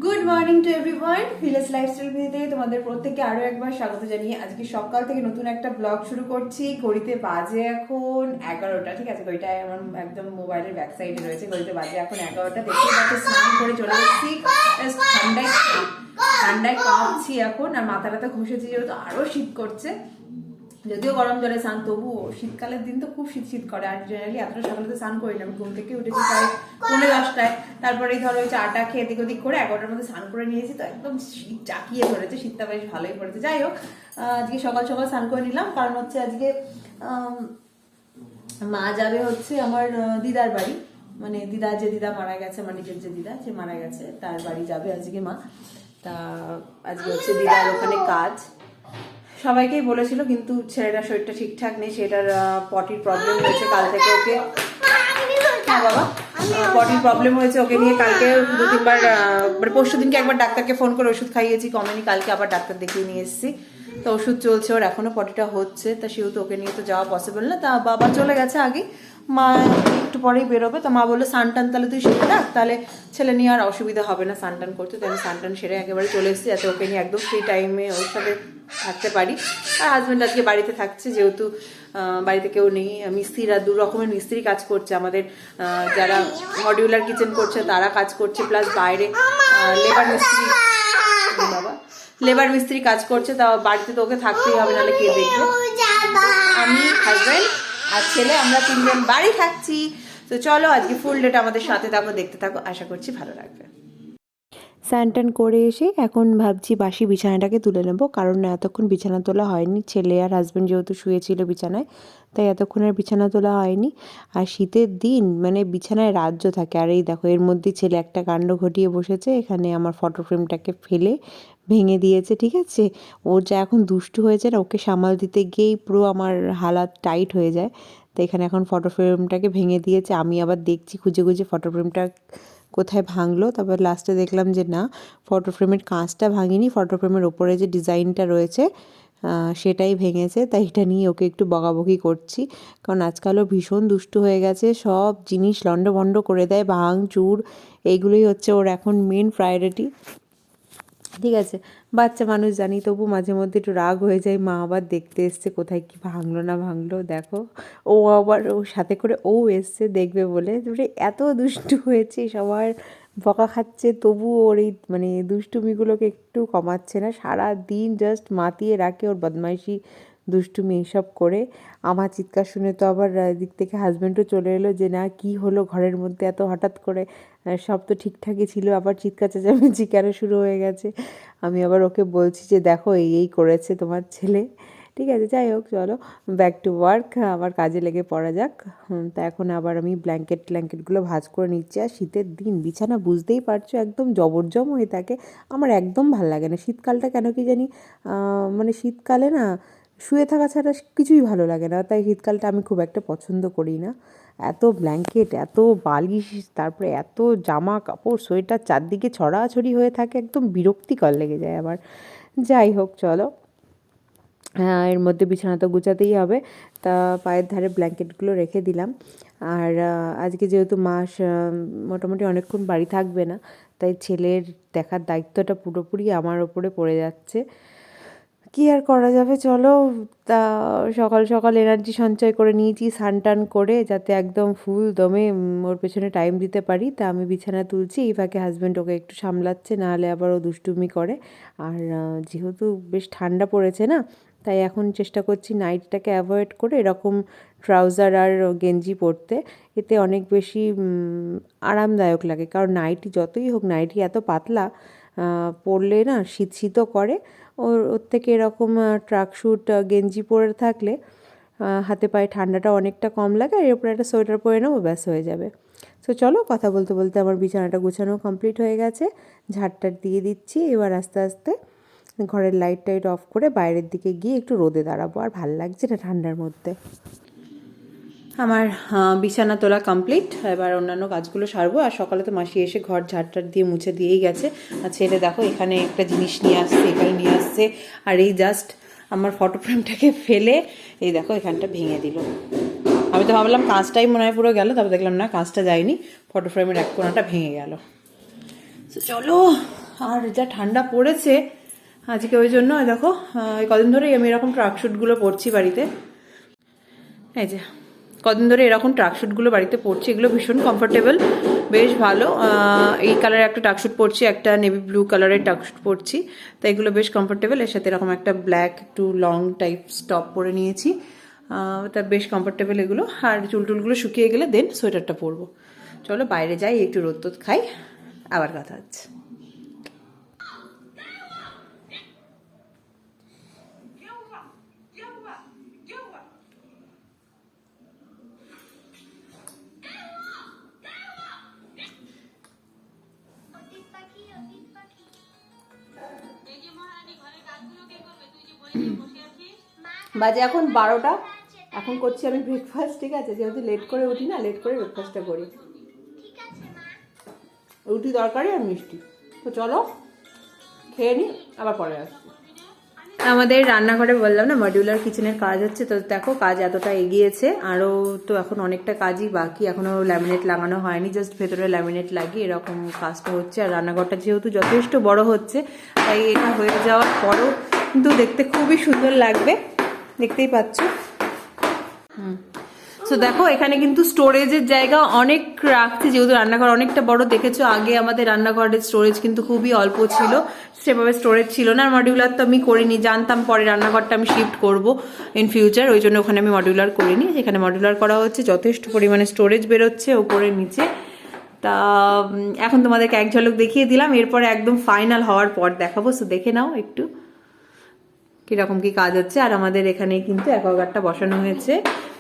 Good morning to everyone. Village lifestyle ভিডিওতে তোমাদের প্রত্যেককে আরো একবার স্বাগত জানিয়ে আজকে সকাল থেকে নতুন একটা ব্লগ শুরু করছি। ঘড়িতে বাজে এখন 11টা, ঠিক আছে? ঘড়িটায় আমার একদম মোবাইলের ব্যাক সাইডে রয়েছে। ঘড়িতে বাজে এখন 11টা। দেখতে পাচ্ছি স্নান করে চলে এসেছি। ঠান্ডায় ঠান্ডায় কাঁপছি এখন, আর মাথা টাথা ঘষেছি যেহেতু আরো শীত করছে। যদিও গরম জলে স্নান, তবুও শীতকালের দিন তো খুব শীত শীত করে। আর জেনারেলি এতটা সকালে তো স্নান করি না, আমি ঘুম থেকে উঠেছি প্রায় 9:30টায়। তারপরে ধরো ওই চাটা খেয়ে এদিক ওদিক করে 11টার মধ্যে স্নান করে নিয়েছি, তো একদম শীত জাকিয়ে ধরেছে। শীতটা বেশ ভালোই পড়েছে। যাই হোক, আজকে সকাল সকাল স্নান করে নিলাম, কারণ হচ্ছে আজকে মা যাবে হচ্ছে আমার দিদার বাড়ি। মানে দিদা মারা গেছে, আমার নিজের যে দিদা সে মারা গেছে, তার বাড়ি যাবে আজকে মা। তা আজকে হচ্ছে দিদার ওখানে কাজ। সবাইকেই বলেছিল, কিন্তু ছেলেটার শরীরটা ঠিকঠাক নেই, সেটার পটির প্রবলেম হয়েছে কাল থেকে ওকে। হ্যাঁ বাবা, পটির প্রবলেম হয়েছে ওকে নিয়ে। কালকে 2-3বার মানে পরশু দিনকে একবার ডাক্তারকে ফোন করে ওষুধ খাইয়েছি, কমেনি। কালকে আবার ডাক্তার দেখিয়ে নিয়ে এসেছি, তো ওষুধ চলছে ওর, এখনো পটিটা হচ্ছে। তা সেহেতু ওকে নিয়ে তো যাওয়া পসিবল না। তা বাবা চলে গেছে আগে, মা একটু পরেই বেরোবে। তো মা বললো সানটান তাহলে তুই সেরে রাখ, তাহলে ছেলে নিয়ে আর অসুবিধা হবে না সানটান করতে। তো আমি সানটান সেরে একেবারে চলে এসেছি, যাতে ওকে নিয়ে একদম ফ্রি টাইমে ওর সাথে থাকতে পারি। আর হাজব্যান্ড আজকে বাড়িতে থাকছে, যেহেতু বাড়িতে কেউ নেই। মিস্ত্রিরা 2 রকমের মিস্ত্রি কাজ করছে আমাদের, যারা মডিউলার কিচেন করছে তারা কাজ করছে, প্লাস বাইরে লেবার মিস্ত্রি কাজ করছে। তা বাড়িতে তো ওকে থাকতেই হবে, নাহলে কে দেখবে। আমি, হাজব্যান্ড আর ছেলে, আমরা 3 জন বাড়ি থাকছি। তো চলো আজকে ফুল ডেটা আমাদের সাথে থাকো, দেখতে থাকো, আশা করছি ভালো লাগবে। স্নান টান করে এসে এখন ভাবছি বাসি বিছানাটাকে তুলে নেবো, কারণ এতক্ষণ বিছানা তোলা হয়নি। ছেলে আর হাজব্যান্ড যেহেতু শুয়েছিল বিছানায়, তাই এতক্ষণ আর বিছানা তোলা হয়নি। আর শীতের দিন মানে বিছানায় রাজ্য থাকে। আর এই দেখো, এর মধ্যে ছেলে একটা কাণ্ড ঘটিয়ে বসেছে, এখানে আমার ফটো ফ্রেমটাকে ফেলে ভেঙে দিয়েছে। ঠিক আছে, ওর যা এখন দুষ্টু হয়েছে না, ওকে সামাল দিতে গিয়েই পুরো আমার হালাত টাইট হয়ে যায়। তো এখানে এখন ফটো ফ্রেমটাকে ভেঙে দিয়েছে। আমি আবার দেখছি খুঁজে খুঁজে ফটো ফ্রেমটা কোথায় ভাঙলো। তারপর লাস্টে দেখলাম যে না, ফটো ফ্রেমের কাঁচটা ভাঙিনি, ফটো ফ্রেমের ওপরে যে ডিজাইনটা রয়েছে সেটাই ভেঙেছে। তাই এটা নিয়ে ওকে একটু বকাবকি করছি, কারণ আজকালও ভীষণ দুষ্টু হয়ে গেছে। সব জিনিস লণ্ডভণ্ড করে দেয়, ভাঙচুর, এইগুলোই হচ্ছে ওর এখন মেন প্রায়োরিটি। ঠিক আছে, বাচ্চা মানুষ জানি, তবু মাঝে মধ্যে একটু রাগ হয়ে যায়। মা আবার দেখতে এসছে কোথায় কি ভাঙলো না ভাঙলো। দেখো, ও আবার ওর সাথে করে ও এসছে দেখবে বলে। এত দুষ্টু হয়েছে, সবার বকা খাচ্ছে, তবু ওর এই মানে দুষ্টুমিগুলোকে একটু কমাচ্ছে না। সারা দিন জাস্ট মাতিয়ে রাখে ওর বদমাইশি, দুষ্টুমি এইসব করে। আমার চিৎকার শুনে তো আবার দিক থেকে হাজব্যান্ডও চলে এলো, যে না কি হলো ঘরের মধ্যে এত হঠাৎ করে, সব তো ঠিকঠাকই ছিল, আবার চিৎকার চেঁচামেচি কেন শুরু হয়ে গেছে। আমি আবার ওকে বলছি যে দেখো এই করেছে তোমার ছেলে। ঠিক আছে, যাই হোক, চলো ব্যাক টু ওয়ার্ক, আবার কাজে লেগে পড়া যাক। তা এখন আবার আমি ব্ল্যাঙ্কেটগুলো ভাঁজ করে নিচ্ছি। আর শীতের দিন বিছানা বুঝতেই পারছো একদম জবরজম হয়ে থাকে। আমার একদম ভাল লাগে না শীতকালটা, কেন কি জানি। মানে শীতকালে না শুয়ে থাকা ছাড়া কিছুই ভালো লাগে না, তাই শীতকালটা আমি খুব একটা পছন্দ করি না। এত ব্ল্যাঙ্কেট, এত বালিশ, তারপরে এত জামা কাপড় সোয়েটার চারদিকে ছড়াছড়ি হয়ে থাকে, একদম বিরক্তিকর লেগে যায় আমার। যাই হোক, চলো, হ্যাঁ, এর মধ্যে বিছানা তো গুছাতেই হবে। তা পায়ের ধারে ব্ল্যাঙ্কেটগুলো রেখে দিলাম। আর আজকে যেহেতু মাস মোটামুটি অনেকক্ষণ বাড়ি থাকবে না, তাই ছেলের দেখার দায়িত্বটা পুরোপুরি আমার ওপরে পড়ে যাচ্ছে। কী আর করা যাবে, চলো। তা সকাল সকাল এনার্জি সঞ্চয় করে নিয়েছি স্নান টান করে, যাতে একদম ফুল দমে ওর পেছনে টাইম দিতে পারি। তা আমি বিছানা তুলছি, এই ফাঁকে হাজব্যান্ড ওকে একটু সামলাচ্ছে, নাহলে আবার ও দুষ্টুমি করে। আর যেহেতু বেশ ঠান্ডা পড়েছে না, তাই এখন চেষ্টা করছি নাইটটাকে অ্যাভয়েড করে এরকম ট্রাউজার আর গেঞ্জি পরতে। এতে অনেক বেশি আরামদায়ক লাগে, কারণ নাইটি যতই হোক, নাইটি এত পাতলা, পরলে না শীত শীতও করে। ওর থেকে এরকম ট্রাকস্যুট গেঞ্জি পরে থাকলে হাতে পায়ে ঠান্ডাটা অনেকটা কম লাগে। আর এর উপরে একটা সোয়েটার পরে নেবো, ব্যাস হয়ে যাবে। সো চলো, কথা বলতে বলতে আমার বিছানাটা গুছানো কমপ্লিট হয়ে গেছে। ঝাড়টার দিয়ে দিচ্ছি। এবার আস্তে আস্তে ঘরের লাইট টাইট অফ করে বাইরের দিকে গিয়ে একটু রোদে দাঁড়াবো। আর ভাল লাগছে না ঠান্ডার মধ্যে। আমার বিছানা তোলা কমপ্লিট, এবার অন্যান্য কাজগুলো সারবো। আর সকালে তো মাসি এসে ঘর ঝাড়টার দিয়ে মুছে দিয়েই গেছে। আর ছেলে দেখো এখানে একটা জিনিস নিয়ে আসছে, এখানে নিয়ে আসছে। আর এই জাস্ট আমার ফটো ফ্রেমটাকে ফেলে এই দেখো এখানটা ভেঙে দিল। আমি তো ভাবলাম কাঁচটাই মনে হয় পুরো গেল, তারপর দেখলাম না, কাঁচটা যায়নি, ফটো ফ্রেমের এক কোণাটা ভেঙে গেল। তো চলো আর যা ঠান্ডা পড়েছে আজকে, ওই জন্য দেখো এই কদিন ধরেই আমি এরকম ট্রাকশুটগুলো পরছি বাড়িতে। এই যে কদিন ধরে এরকম ট্রাকশুটগুলো বাড়িতে পরছি, এগুলো ভীষণ কমফোর্টেবল, বেশ ভালো। এই কালারের একটা ট্রাকশুট পরছি, একটা নেভি ব্লু কালারের ট্রাকশুট পরছি, তো এগুলো বেশ কমফোর্টেবল। এর সাথে এরকম একটা ব্ল্যাক একটু লং টাইপ টপ পরে নিয়েছি, তা বেশ কমফোর্টেবল এগুলো। আর চুলটুলগুলো শুকিয়ে গেলে দেন সোয়েটারটা পরবো। চলো বাইরে যাই, একটু রোদ টোদ খাই, আবার কথা হচ্ছে। বাজে এখন 12টা, এখন করছি আমি ব্রেকফাস্ট। ঠিক আছে, যেহেতু লেট করে উঠি না, লেট করে ব্রেকফাস্টটা করি। রুটি তরকারি আর মিষ্টি। তো চলো খেয়ে নিই, আবার পরে আসছি। আমাদের রান্নাঘরে বললাম না মডিউলার কিচেনের কাজ হচ্ছে, তো দেখো কাজ এতটা এগিয়েছে, আরও তো এখন অনেকটা কাজই বাকি, এখনও ল্যামিনেট লাগানো হয়নি, জাস্ট ভেতরে ল্যামিনেট লাগিয়ে এরকম কাজটা হচ্ছে। আর রান্নাঘরটা যেহেতু যথেষ্ট বড় হচ্ছে, তাই এটা হয়ে যাওয়ার পরও কিন্তু দেখতে খুবই সুন্দর লাগবে, দেখতেই পাচ্ছ। সো দেখো এখানে কিন্তু স্টোরেজের জায়গা অনেক রাখছি, যেহেতু রান্নাঘর অনেকটা বড়। দেখেছো আগে আমাদের রান্নাঘরের স্টোরেজ কিন্তু খুবই অল্প ছিল, সেভাবে স্টোরেজ ছিল না। আর মডিউলার তো আমি করিনি, জানতাম পরে রান্নাঘরটা আমি শিফট করব ইন ফিউচার, ওই জন্য ওখানে আমি মডিউলার করিনি। যেখানে মডিউলার করা হচ্ছে যথেষ্ট পরিমাণে স্টোরেজ বেরোচ্ছে ওপরে নিচে। তা এখন তোমাদেরকে এক ঝলক দেখিয়ে দিলাম, এরপরে একদম ফাইনাল হওয়ার পর দেখাবো। সো দেখে নাও একটু কীরকম কী কাজ হচ্ছে। আর আমাদের এখানে কিন্তু অ্যাকোয়াগার্ডটা বসানো হয়েছে,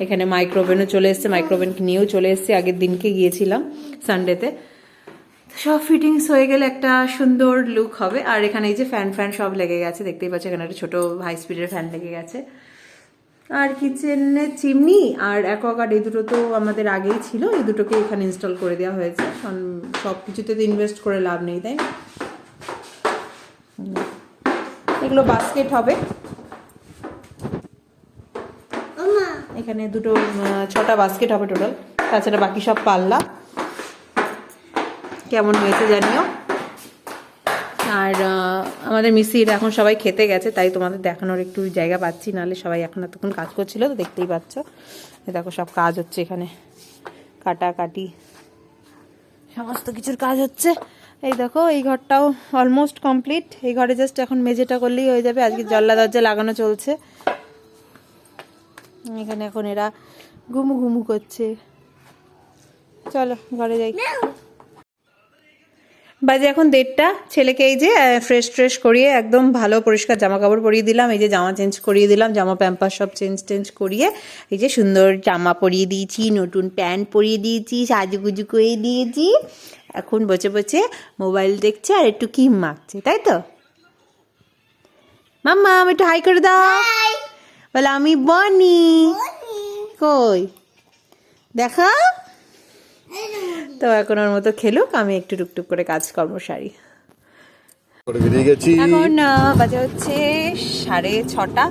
এখানে মাইক্রোওভেনও চলে এসছে, মাইক্রোওভেনকে নিয়েও চলে এসছে, আগের দিনকে গিয়েছিলাম সানডেতে। সব ফিটিংস হয়ে গেলে একটা সুন্দর লুক হবে। আর এখানে এই যে ফ্যান সব লেগে গেছে, দেখতেই পাচ্ছ এখানে একটা ছোটো হাই স্পিডের ফ্যান লেগে গেছে। আর কিচেনে চিমনি আর অ্যাকোয়াগার্ড এই দুটো তো আমাদের আগেই ছিল, এই দুটোকে এখানে ইনস্টল করে দেওয়া হয়েছে। কারণ সব কিছুতে তো ইনভেস্ট করে লাভ নেই, তাই না? এগুলো বাস্কেট হবে, এখানে দুটো 6টা বাস্কেট হবে টোটাল, তাছাড়া বাকি সব পাল্লা। কেমন হয়েছে জানিও। আর আমাদের মিস্ত্রিরা এখন সবাই খেতে গেছে, তাই তোমাদের দেখানোর একটু জায়গা পাচ্ছি, নাহলে সবাই এখন এতক্ষণ কাজ করছিল, তো দেখতেই পাচ্ছ। দেখো সব কাজ হচ্ছে এখানে, কাটাকাটি সমস্ত কিছুর কাজ হচ্ছে। এই দেখো এই ঘরটাও অলমোস্ট কমপ্লিট, এই ঘরে জাস্ট এখন মেঝেটা করলেই হয়ে যাবে। আজকে জানলা দরজা লাগানো চলছে, এখানে এখন এরা ঘুমু ঘুমু করছে। চলো ঘরে যাই। বাজে এখন 1:30, ছেলেকে এই যে ফ্রেশ করিয়ে একদম ভালো পরিষ্কার জামা কাপড় পরিয়ে দিলাম, এই যে জামা চেঞ্জ করিয়ে দিলাম, জামা প্যাম্পার সব চেঞ্জ করিয়ে এই যে সুন্দর জামা পরিয়ে দিয়েছি, নতুন প্যান্ট পরিয়ে দিয়েছি, সাজুগুজু করে দিয়েছি। এখন বসে মোবাইল দেখছে আর একটু ক্রিম মাখছে, তাই তো? মাম্মা আমি একটু হাই করে দাও, বলে আমি বনি। কই দেখা। তো এখন ওর মতো খেলুক, আমি একটু টুকটুক করে কাজকর্ম সারি। এখন বাজে হচ্ছে 6:30,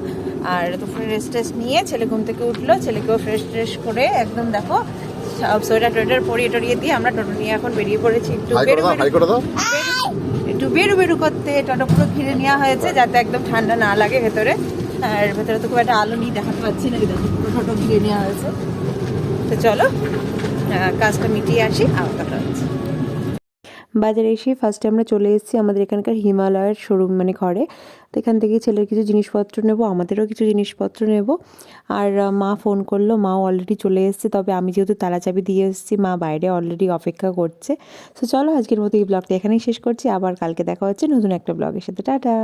আর দুপুরে রেস্ট নিয়ে ছেলে ঘুম থেকে উঠলো, ছেলেকেও ফ্রেশ করে একদম দেখো সব সোয়েটার পরিয়ে দিয়ে আমরা টোটো নিয়ে এখন বেরিয়ে পড়েছি। একটু বেরু করতে টোটো পুরো ঘিরে নেওয়া হয়েছে, যাতে একদম ঠান্ডা না লাগে ভেতরে। আর ভেতরে তো খুব একটা আলো নিয়ে দেখাতে পাচ্ছি না, দেখো পুরো টোটো ঘিরে নেওয়া হয়েছে। তো চলো কাজটা মিটিয়ে আসি, আবার কথা হচ্ছে। বাজারে এসে ফার্স্টে আমরা চলে এসেছি আমাদের এখানকার হিমালয়ের শোরুম মানে ঘরে। তো এখান থেকে ছেলের কিছু জিনিসপত্র নেব, আমাদেরও কিছু জিনিসপত্র নেব। আর মা ফোন করলো, মাও অলরেডি চলে এসেছে, তবে আমি যেহেতু তালা চাবি দিয়ে এসেছি, মা বাইরে অলরেডি অপেক্ষা করছে। তো চলো আজকের মতো এই ব্লগটা এখানেই শেষ করছি, আবার কালকে দেখা হচ্ছে নতুন একটা ব্লগের সাথে। টাটা।